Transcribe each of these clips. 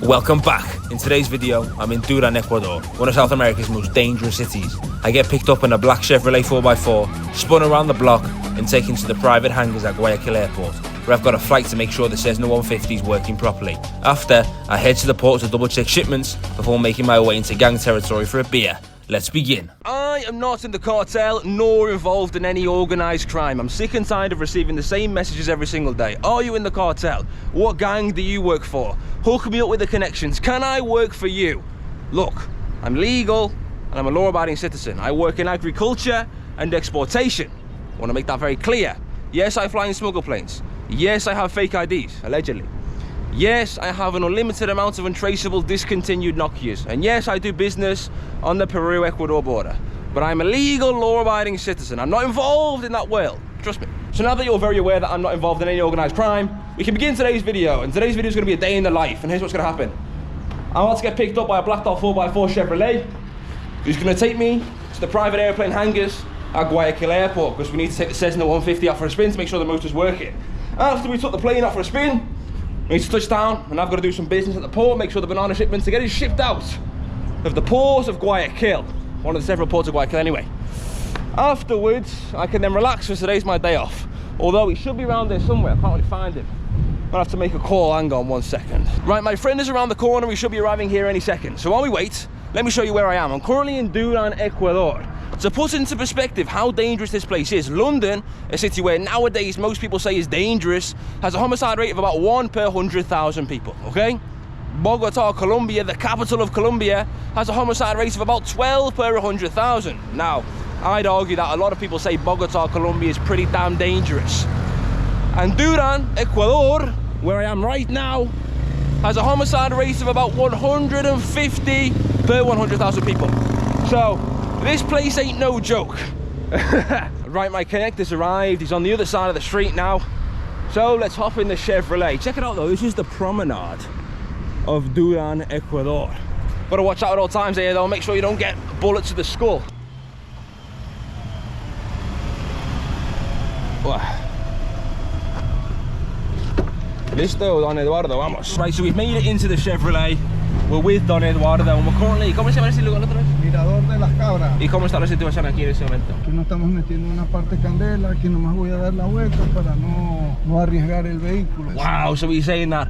Welcome back. In today's video, I'm in Duran, Ecuador, one of South America's most dangerous cities. I get picked up in a black Chevrolet 4x4, spun around the block, and taken to the private hangars at Guayaquil Airport, where I've got a flight to make sure the Cessna 150 is working properly. After, I head to the port to double check shipments before making my way into gang territory for a beer. Let's begin. I am not in the cartel, nor involved in any organised crime. I'm sick and tired of receiving the same messages every single day. Are you in the cartel? What gang do you work for? Hook me up with the connections. Can I work for you? Look, I'm legal and I'm a law-abiding citizen. I work in agriculture and exportation. I want to make that very clear. Yes, I fly in smuggle planes. Yes, I have fake IDs, allegedly. Yes, I have an unlimited amount of untraceable discontinued Nokias. And yes, I do business on the Peru-Ecuador border. But I'm a legal, law-abiding citizen. I'm not involved in that world. Trust me. So now that you're very aware that I'm not involved in any organised crime, we can begin today's video. And today's video is going to be a day in the life. And here's what's going to happen. I'm about to get picked up by a blacked out 4x4 Chevrolet, who's going to take me to the private airplane hangars at Guayaquil Airport, because we need to take the Cessna 150 out for a spin to make sure the motor's working. After we took the plane out for a spin, we need to touch down, and I've got to do some business at the port, make sure the banana shipments are getting shipped out of the port of Guayaquil, one of the several ports of Guayaquil anyway. Afterwards, I can then relax, because today's my day off. Although he should be around there somewhere, I can't really find him. I'll have to make a call, hang on 1 second. Right, my friend is around the corner, he should be arriving here any second. So while we wait, let me show you where I am. I'm currently in Duran, Ecuador. To put into perspective how dangerous this place is, London, a city where nowadays most people say is dangerous, has a homicide rate of about 1 per 100,000 people, okay? Bogota, Colombia, the capital of Colombia, has a homicide rate of about 12 per 100,000. Now, I'd argue that a lot of people say Bogota, Colombia is pretty damn dangerous. And Duran, Ecuador, where I am right now, has a homicide rate of about 150 per 100,000 people. So, this place ain't no joke. Right, my connector's arrived. He's on the other side of the street now. So let's hop in the Chevrolet. Check it out though, this is the promenade of Duran, Ecuador. Gotta watch out at all times here though, make sure you don't get a bullet to the skull. Listo, Don Eduardo, vamos. Right, so we've made it into the Chevrolet. We're with Don Eduardo and we're currently... ¿Cómo se llama ese lugar otra vez? Mirador de las Cabras. ¿Y cómo está la situación aquí en este momento? Aquí no estamos metiendo una parte candela, aquí nomás voy a dar la vuelta para no arriesgar el vehículo. Wow, so we're saying that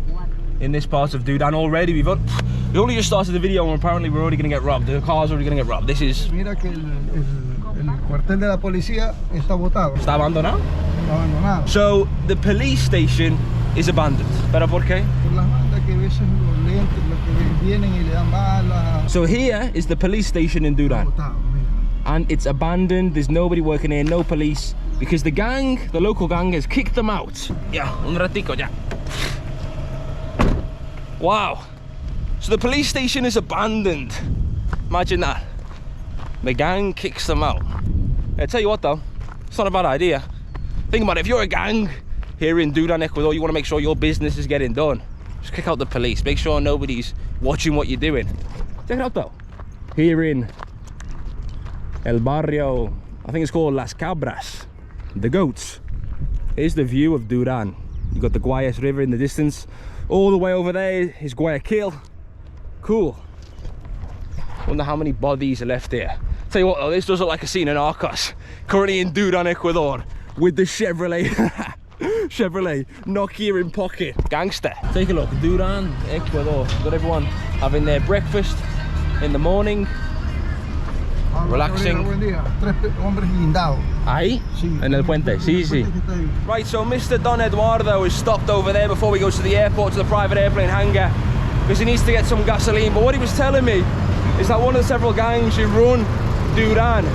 in this part of Duran already we only just started the video and apparently we're already going to get robbed. The car's already going to get robbed. This is... Mira que el cuartel de la policía está botado. ¿Está abandonado? Está abandonado. So the police station is abandoned. ¿Pero por qué? Por las bandas que a veces los lentes, los que vienen y le dan balas. So here is the police station in Duran. Botado, and it's abandoned. There's nobody working here, no police, because the gang, the local gang, has kicked them out. Yeah, un ratico, yeah. Wow. So the police station is abandoned. Imagine that. The gang kicks them out. I tell you what though, it's not a bad idea. Think about it, if you're a gang here in Duran, Ecuador, you want to make sure your business is getting done. Just kick out the police, make sure nobody's watching what you're doing. Check it out though. Here in El Barrio, I think it's called Las Cabras, the goats. Here's the view of Duran. You've got the Guayas River in the distance. All the way over there is Guayaquil. Cool. Wonder how many bodies are left here. Tell you what though, this does look like a scene in Narcos. Currently in Duran, Ecuador, with the Chevrolet. Chevrolet, Nokia in pocket. Gangster. Take a look, Duran, Ecuador. Got everyone having their breakfast in the morning. Relaxing. Ahí? En el puente, sí, sí. Right, so Mr. Don Eduardo has stopped over there before we go to the airport, to the private airplane hangar, because he needs to get some gasoline. But what he was telling me is that one of the several gangs who run Duran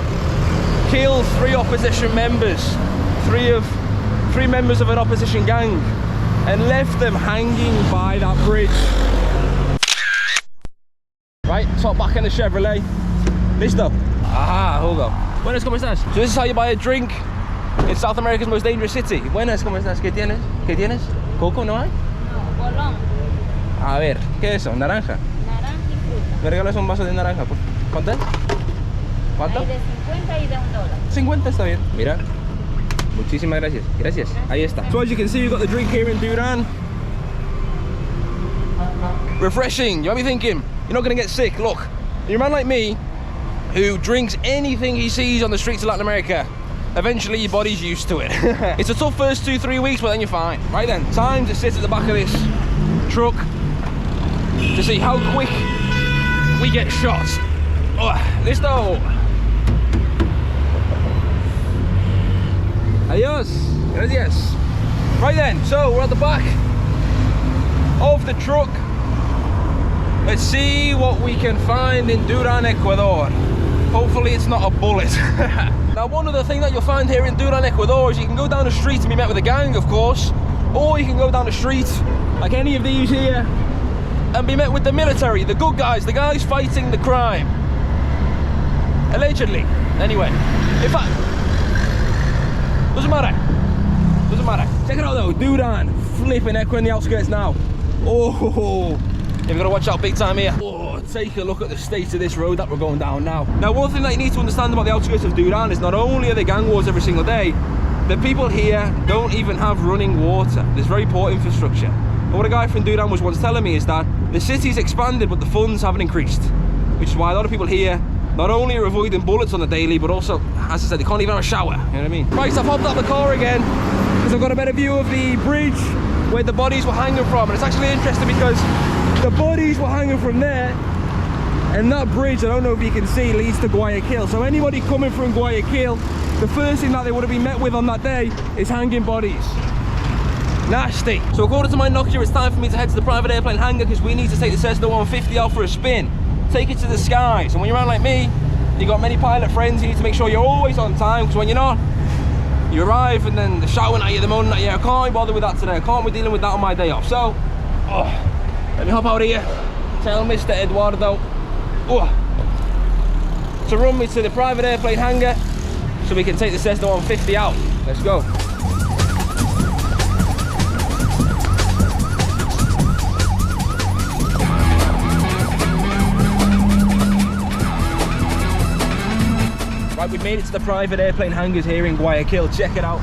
killed 3 opposition members, three members of an opposition gang, and left them hanging by that bridge. Right, top back in the Chevrolet. Listo. Aha, hold on. Buenas, ¿cómo estás? So this is how you buy a drink in South America's most dangerous city. Buenas, ¿cómo estás? ¿Qué tienes? ¿Qué tienes? ¿Coco no hay? No, bolón. A ver, ¿qué es eso? ¿Naranja? Naranja y fruta. ¿Me regalas un vaso de naranja? ¿Cuánto es? ¿Cuánto? Hay de 50 y de $1. 50 está bien. Mira. Muchísimas gracias. Gracias. Ahí está. So as you can see, we've got the drink here in Duran. refreshing. You might be thinking, you're not gonna get sick. Look, you're a man like me who drinks anything he sees on the streets of Latin America. Eventually your body's used to it. It's a tough first 2-3 weeks, but then you're fine. Right then, time to sit at the back of this truck to see how quick we get shot. Oh, listo. Adios. Gracias. Right then, so we're at the back of the truck. Let's see what we can find in Duran, Ecuador. Hopefully it's not a bullet. Now, one other thing that you'll find here in Duran, Ecuador is you can go down the street and be met with a gang, of course, or you can go down the street, like any of these here, and be met with the military, the good guys, the guys fighting the crime. Allegedly. Anyway, in fact, doesn't matter. Doesn't matter. Check it out though, Duran, flipping Ecuador in the outskirts now. Oh, you've got to watch out big time here. Oh, take a look at the state of this road that we're going down now. Now, one thing that you need to understand about the outskirts of Duran is not only are there gang wars every single day, the people here don't even have running water. There's very poor infrastructure. And what a guy from Duran was once telling me is that the city's expanded, but the funds haven't increased, which is why a lot of people here not only are avoiding bullets on the daily, but also, as I said, they can't even have a shower. You know what I mean? Right, so I've hopped out of the car again because I've got a better view of the bridge where the bodies were hanging from, and it's actually interesting because the bodies were hanging from there, and that bridge, I don't know if you can see, leads to Guayaquil. So anybody coming from Guayaquil, the first thing that they would have been met with on that day is hanging bodies. Nasty. So according to my Nokia, it's time for me to head to the private airplane hangar because we need to take the Cessna 150 out for a spin, take it to the skies. And when you're around like me, you got many pilot friends, you need to make sure you're always on time, because when you're not, you arrive and then they're shouting at you, the moaning at you. I can't be bothered with that today. I can't be dealing with that on my day off. So, let me hop out here, tell Mr. Eduardo to run me to the private airplane hangar so we can take the Cessna 150 out. Let's go. Right, we've made it to the private airplane hangars here in Guayaquil. Check it out.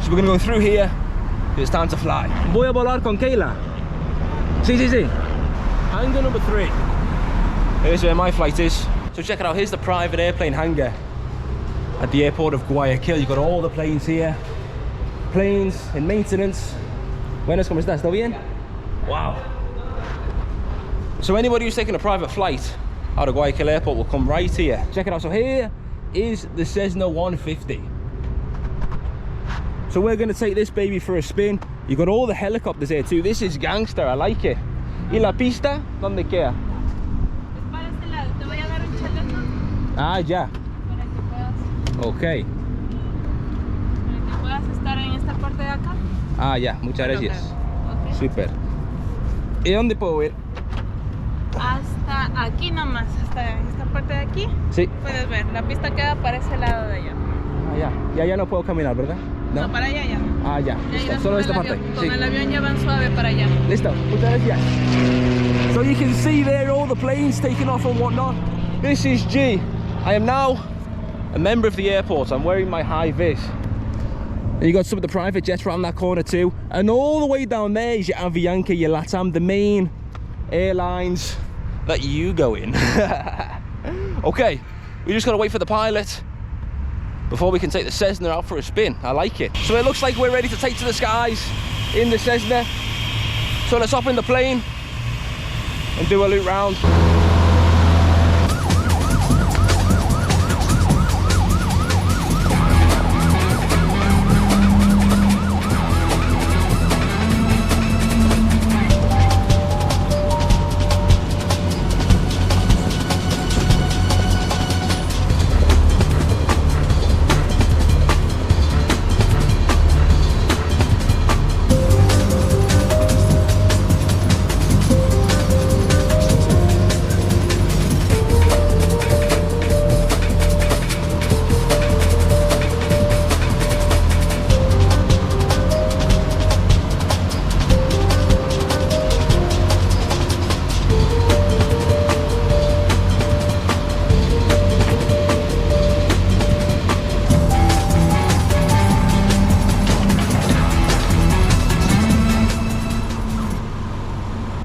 So we're gonna go through here. It's time to fly. Voy a volar con Kayla. Sí, sí, sí. Hangar number 3. Here's where my flight is. So check it out, here's the private airplane hangar at the airport of Guayaquil. You've got all the planes here. Planes in maintenance. Buenas, ¿cómo estás? ¿Todo bien? Wow. So anybody who's taking a private flight out of Guayaquil Airport will come right here. Check it out. So here is the Cessna 150. So we're going to take this baby for a spin. You've got all the helicopters here too. This is gangster, I like it. ¿Y la pista? ¿Dónde queda? Es para este lado. Te voy a dar un chaleco. Ah, ya. Para que puedas. Ok. Para que puedas estar en esta parte de acá. Ah, ya. Muchas gracias. Okay. Super. ¿Y dónde puedo ir? Hasta aquí nomás. Hasta esta parte de aquí. Sí. Puedes ver. La pista queda para ese lado de allá. Ah, ya. Y allá no puedo caminar, ¿verdad? No, para allá ya. Ah, ya. Ya Listo. irás Solo con esta el parte. avión. Sí. Con el avión ya van suave para allá. Listo. Muchas gracias. So you can see there all the planes taking off and whatnot. This is G. I am now a member of the airport. I'm wearing my high vis. And you got some of the private jets around that corner too. And all the way down there is your Avianca, your LATAM, the main airlines that you go in. Okay, we just gotta wait for the pilot before we can take the Cessna out for a spin. I like it. So it looks like we're ready to take to the skies in the Cessna. So let's hop in the plane and do a loop round.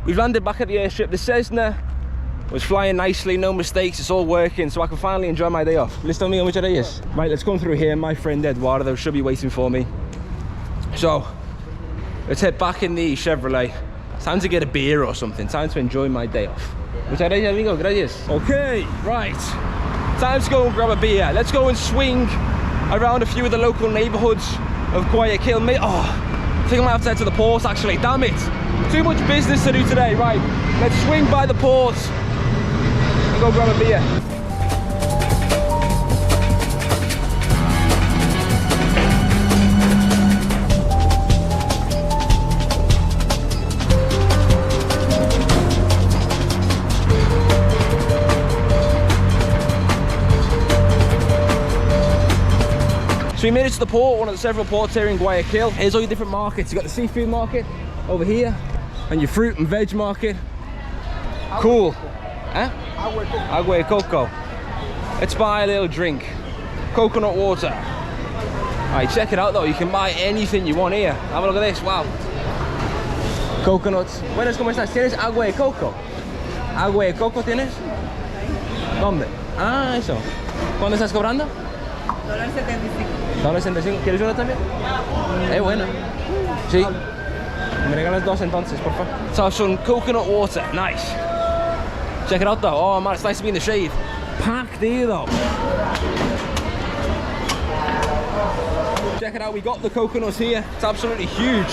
we've landed back at the airstrip. The Cessna was flying nicely, no mistakes, it's all working, so I can finally enjoy my day off. Listo mío, muchas gracias. Right, let's go through here. My friend Eduardo should be waiting for me. So, let's head back in the Chevrolet. It's time to get a beer or something. Time to enjoy my day off. Muchas gracias, amigo. Gracias. Okay, right. Time to go and grab a beer. Let's go and swing around a few of the local neighborhoods of Guayaquil. Oh, I think I might have to head to the port actually. Damn it. Too much business to do today. Right, let's swing by the port and go grab a beer. So we made it to the port, one of the several ports here in Guayaquil. Here's all your different markets. You've got the seafood market over here, and your fruit and veg market. Cool. Huh? Agua de coco. Let's buy a little drink. Coconut water. Alright, check it out though. You can buy anything you want here. Have a look at this. Wow. Coconuts. Buenas, ¿cómo estás? ¿Tienes agua de coco? ¿Agua de coco tienes? ¿Dónde? Ah, eso. ¿Cuándo estás cobrando? $1.75. ¿Quieres una también? Bueno. Sí. Me regalas dos entonces, por favor. So some coconut water. Nice. Check it out though. Oh man, it's nice to be in the shade. Packed here though. Check it out. We got the coconuts here. It's absolutely huge.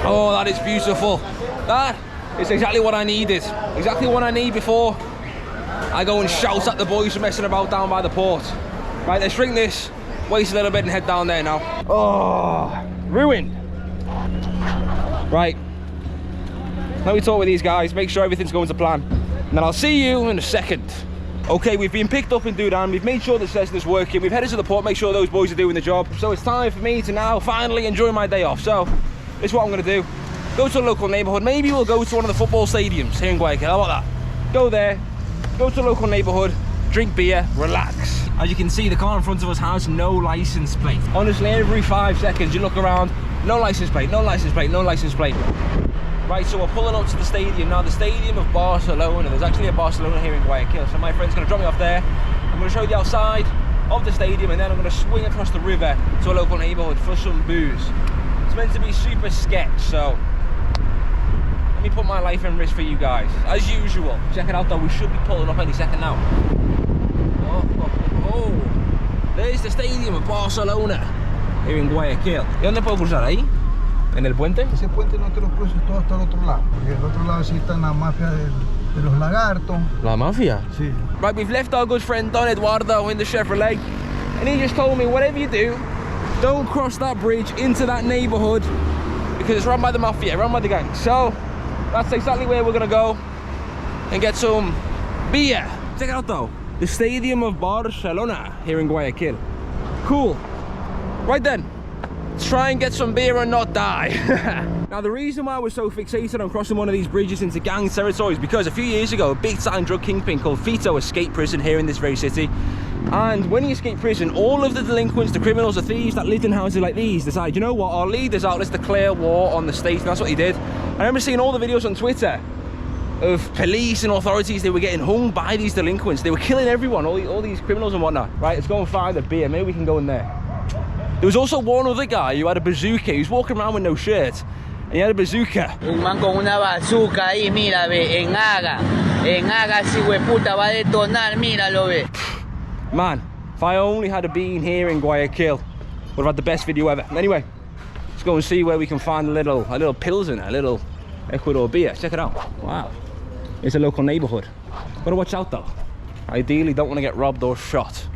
Oh, that is beautiful. That is exactly what I needed. Exactly what I need before I go and shout at the boys for messing about down by the port. Right, let's drink this, wait a little bit and head down there now. Oh, ruined. Right, let me talk with these guys, make sure everything's going to plan. And then I'll see you in a second. Okay, we've been picked up in Duran. We've made sure the Cessna's working. We've headed to the port, make sure those boys are doing the job. So it's time for me to now finally enjoy my day off. So, this is what I'm gonna do. Go to a local neighborhood. Maybe we'll go to one of the football stadiums here in Guayaquil. How about that? Go there, go to a local neighborhood, drink beer, relax. As you can see, the car in front of us has no license plate. Honestly, every 5 seconds you look around, no license plate, no license plate, no license plate. Right, so we're pulling up to the stadium. Now, the stadium of Barcelona, there's actually a Barcelona here in Guayaquil. So my friend's gonna drop me off there. I'm gonna show you the outside of the stadium, and then I'm gonna swing across the river to a local neighborhood for some booze. It's meant to be super sketch, so let me put my life in risk for you guys. As usual, check it out though, we should be pulling up any second now. Oh, there's the stadium of Barcelona here in Guayaquil. ¿Y dónde puedo cruzar? ¿Ahí? ¿En el puente? Ese puente no te lo cruces todo hasta el otro lado, porque el otro lado sí está la mafia de los lagartos. La mafia? Sí. Right, we've left our good friend Don Eduardo in the Chevrolet, and he just told me, whatever you do, don't cross that bridge into that neighborhood because it's run by the mafia, run by the gang. So that's exactly where we're gonna go and get some beer. Check it out though, the stadium of Barcelona here in Guayaquil. Cool. Right then, let's try and get some beer and not die. Now the reason why we're so fixated on crossing one of these bridges into gang territory is because a few years ago a big time drug kingpin called Fito escaped prison here in this very city. And when he escaped prison, all of the delinquents, the criminals, the thieves that lived in houses like these decided, you know what, our leaders out, let's declare war on the state. And that's what he did. I remember seeing all the videos on Twitter of police and authorities, they were getting hung by these delinquents. They were killing everyone, all these criminals and whatnot. Right, let's go and find a beer. Maybe we can go in there. There was also one other guy who had a bazooka. He was walking around with no shirt, and he had a bazooka. Un man con una bazooka ahí, mira, ve, en Haga, si hueputa va a detonar, míralo, ve. Man, if I only had been here in Guayaquil, would have had the best video ever. Anyway, let's go and see where we can find a little Pilsen, a little Ecuador beer. Check it out. Wow, it's a local neighborhood. Gotta watch out though. Ideally, don't want to get robbed or shot.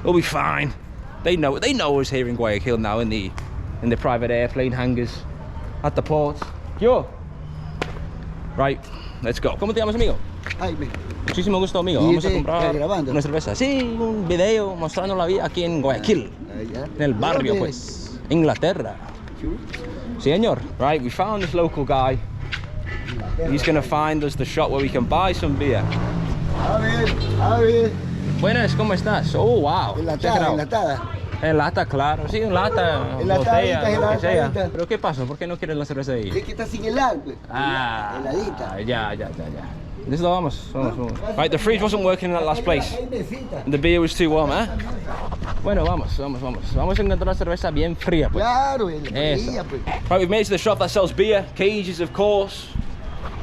We'll be fine. They know us here in Guayaquil now in the private airplane hangars at the port. Yo. Right, let's go. ¿Cómo te llamas, amigo? Jaime. Muchísimo gusto, amigo. Vamos a comprar una cerveza. Sí, un video mostrando la vida aquí en Guayaquil, en el barrio, pues, Inglaterra. Sí, señor. Right, we found this local guy. He's gonna find us the shop where we can buy some beer. A ver. Buenas, ¿cómo estás? Oh, wow. Check it out. Enlatada. En lata, claro. Sí, en lata, En latadita, botella, en lo que sea. latadita. ¿Pero qué pasó? ¿Por qué no quieres la cerveza de ahí? Es que está sin helar, pues. Ah, Heladita. ya. This vamos. Right, the fridge wasn't working in that last place. The beer was too warm, eh? Bueno, vamos. Vamos a encontrar una cerveza bien fría, pues. Claro, en la Eso. fría, pues. Right, we've made it to the shop that sells beer, cages, of course.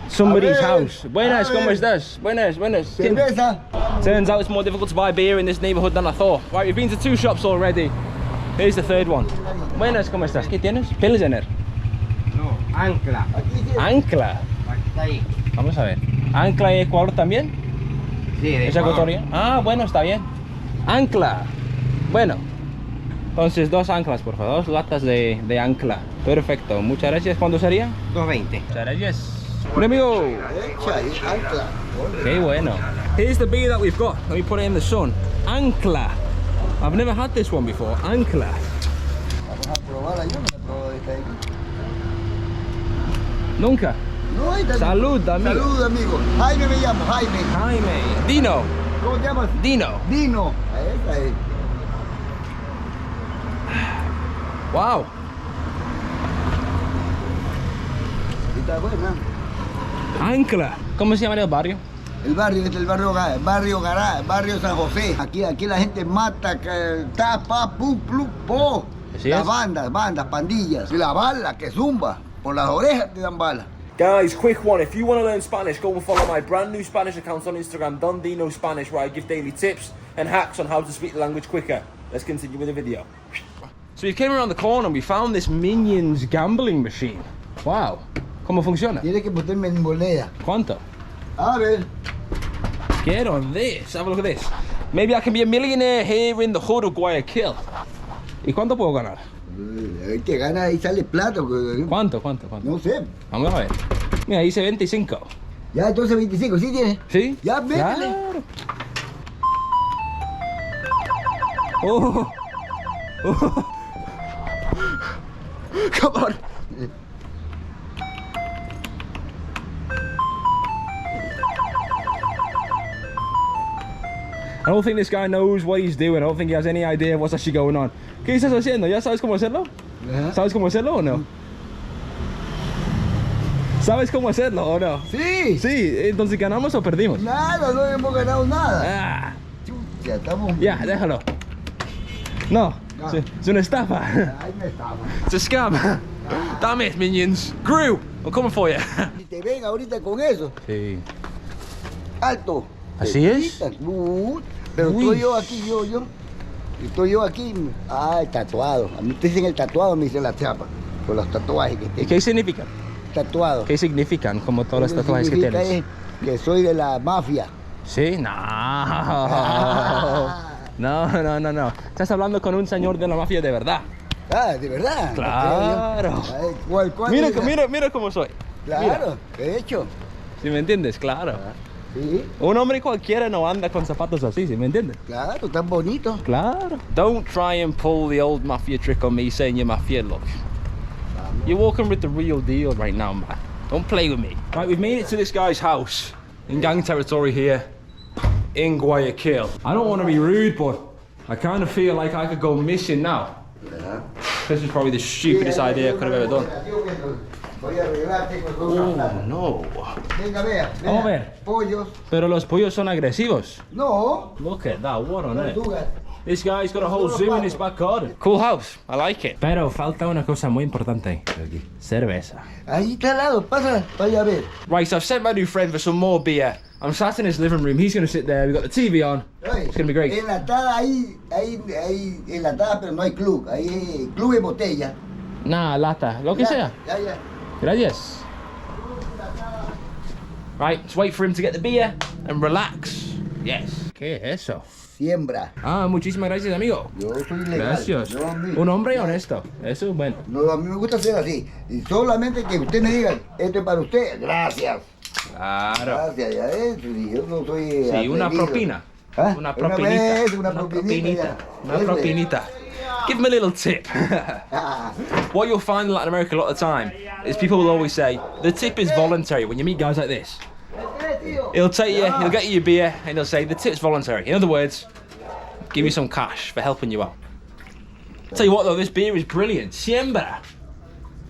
Somebody's A ver, house. Buenas, a ver. ¿cómo estás? Buenas. Cerveza. Turns out it's more difficult to buy beer in this neighborhood than I thought. Right, we've been to 2 shops already. Here's the 3rd one. Buenas, ¿cómo estás? ¿Qué tienes? Pilsener. No, ancla. Aquí sí. Ancla. Está ahí. Vamos a ver. ¿Ancla y Ecuador también? Sí, de ¿Es Ecuador. ecuatoriano? Ah, bueno, está bien. Ancla. Bueno. Entonces, 2 anclas, por favor. 2 latas de ancla. Perfecto. Muchas gracias. ¿Cuándo sería? 220. Muchas gracias. Un amigo. Hecha ahí, ancla. Qué bueno. Here's the beer that we've got. Let me put it in the sun. Ancla. I've never had this one before. Ancla. Vamos a probarla. Yo no la he probado esta de aquí. Nunca. No, ahí está. Salud, amigo. Salud, amigo. Jaime me llamo, Jaime. Jaime. Dino. ¿Cómo te llamas? Dino. Dino. Esa es. Wow. Está buena. Ancla. ¿Cómo se llama el barrio? El barrio, este es el barrio Gará, barrio San José. Aquí la gente mata, tapa, pu, plu, po. Así Las es. bandas, pandillas. Y la bala que zumba. Por las orejas te dan bala. Guys, quick one. If you want to learn Spanish, go and follow my brand new Spanish account on Instagram, Don Dino Spanish, where I give daily tips and hacks on how to speak the language quicker. Let's continue with the video. So we came around the corner and we found this Minions gambling machine. Wow. ¿Cómo funciona? Tienes que meterme en moneda. ¿Cuánto? A ver. Get on this. Have a look at this. Maybe I can be a millionaire here in the hood of Guayaquil. ¿Y cuánto puedo ganar? Hay que ganar y sale plata. ¿Cuánto? No sé. Vamos a ver. Mira, dice 25. Ya entonces 25, ¿sí tienes? ¿Sí? Ya, métele. Claro. Oh. Come on. I don't think this guy knows what he's doing. I don't think he has any idea what's actually going on. ¿Qué estás haciendo? ¿Ya sabes cómo hacerlo? Ajá. ¿Sabes cómo hacerlo o no? ¿Sabes cómo hacerlo o no? Sí. Sí, entonces ganamos o perdimos. Nada, no hemos ganado nada. Ah, Ya estamos. ya, déjalo. No, No. es una estafa. Ahí me estamos. It's a scam. Damn it, minions. Gru, I'm coming for you. Si te ven ahorita con eso, Sí. alto. ¿Así te es? quitan. Pero Uy. estoy yo aquí, Estoy yo aquí. Ah, el tatuado. A mí te dicen el tatuado, me dicen la chapa. Por los tatuajes que ¿Y tengo. qué significan? Tatuado. ¿Qué significan como todos los Lo que tatuajes que significa tienes? es que soy de la mafia. Sí, no. No. Estás hablando con un señor de la mafia de verdad. Ah, de verdad. Claro. Ay, ¿cuál Mira, es la- mira cómo soy. Claro, de hecho. ¿Sí me entiendes? Claro. Sí, Un hombre cualquiera no anda con zapatos así, ¿sí me entiendes? claro, tan bonito. Claro. Don't try and pull the old mafia trick on me saying you're mafia, look. You're walking with the real deal right now, man. Don't play with me. Right, we've made it to this guy's house in gang territory here in Guayaquil. I don't want to be rude, but I kind of feel like I could go missing now. This is probably the stupidest idea I could have ever done. Voy a arreglarte con Oh, una plata. no. Venga, vea. Vamos a ver. Pollos. Pero los pollos son agresivos. No. Look at that, what on earth? Tortugas. This guy's got a whole zoo in his back garden. Cool house, I like it. Pero falta una cosa muy importante. Cerveza. Ahí está al lado, pasa, vaya a ver. Right, so I've sent my new friend for some more beer. I'm sat in his living room. He's going to sit there. We've got the TV on. Ay, It's going to be great. Enlatada ahí, enlatada, pero no hay club. Ahí hay club de botella. Nah, lata. Lo que sea. Ya. Gracias. Right, let's wait for him to get the beer and relax. Yes. ¿Qué es eso? Siembra. Ah, muchísimas gracias, amigo. Yo soy legal. Gracias. Yo, a mí- Un hombre honesto. Eso es bueno. No, a mí me gusta ser así. Y solamente que usted me diga, esto es para usted. Gracias. Claro. Gracias, ya ves. Y yo no soy. Sí, una atrevido. propina. ¿Ah? Una propinita. Vez, una propinita. Una ya. propinita. Give him a little tip. Ah, What you'll find in Latin America a lot of the time is people will always say the tip is voluntary. When you meet guys like this, he'll take you, he'll get you your beer, and he'll say the tip's voluntary. In other words, give you some cash for helping you out. Tell you what though, this beer is brilliant. Siembra.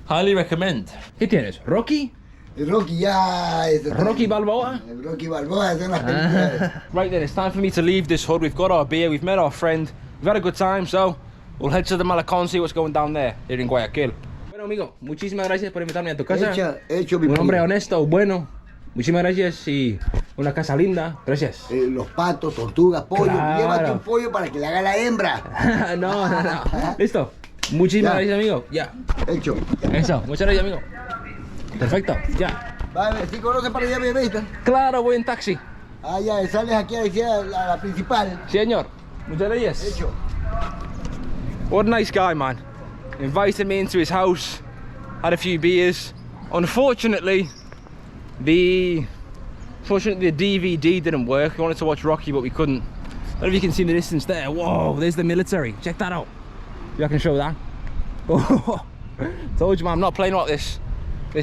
Highly recommend. ¿Qué tienes? ¿Rocky? Rocky ya. Rocky Balboa? Rocky Balboa son las películas. Right then, it's time for me to leave this hood. We've got our beer, we've met our friend, we've had a good time, so we'll head to the Malacon, see what's going down there, here in Guayaquil. Bueno, amigo, muchísimas gracias por invitarme a tu casa. Hecho mi Un hombre primo. honesto, bueno. Muchísimas gracias y una casa linda. Gracias. Los patos, tortugas, pollo. Claro. Llévate un pollo para que le haga la hembra. No. Listo. Muchísimas Ya. gracias, amigo. Ya. Hecho. Eso, muchas gracias, amigo. Perfecto, ya. Vale, ¿sí conoces para allá, bebé? Claro, voy en taxi. Ah, ya, sales aquí a la principal. Sí, señor. Muchas gracias. Hecho. What a nice guy, man. Invited me into his house, had a few beers. Unfortunately, the DVD didn't work. We wanted to watch Rocky, but we couldn't. I don't know if you can see in the distance there. Whoa, there's the military. Check that out. Maybe I can show that. Oh, told you, man, I'm not playing about this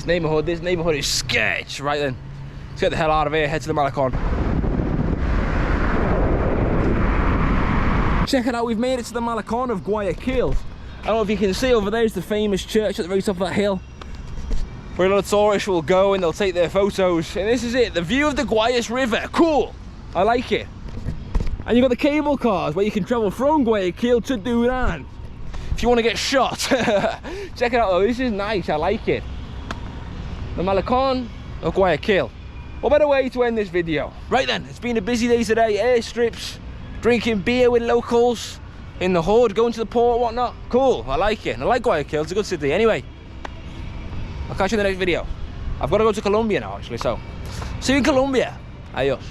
neighborhood. This neighborhood is sketch. Right then, let's get the hell out of here. Head to the Malacon. Check it out, we've made it to the Malacon of Guayaquil. I don't know if you can see over there is the famous church at the very top of that hill, where a lot of tourists will go and they'll take their photos. And this is it, the view of the Guayas River. Cool, I like it. And you've got the cable cars where you can travel from Guayaquil to Duran if you want to get shot. Check it out though, this is nice, I like it. The Malacon of Guayaquil. What better way to end this video? Right then, it's been a busy day today. Airstrips, drinking beer with locals in the hood, going to the port, whatnot. Cool, I like it. I like Guayaquil, it's a good city. Anyway, I'll catch you in the next video. I've got to go to Colombia now, actually, so see you in Colombia. Adios.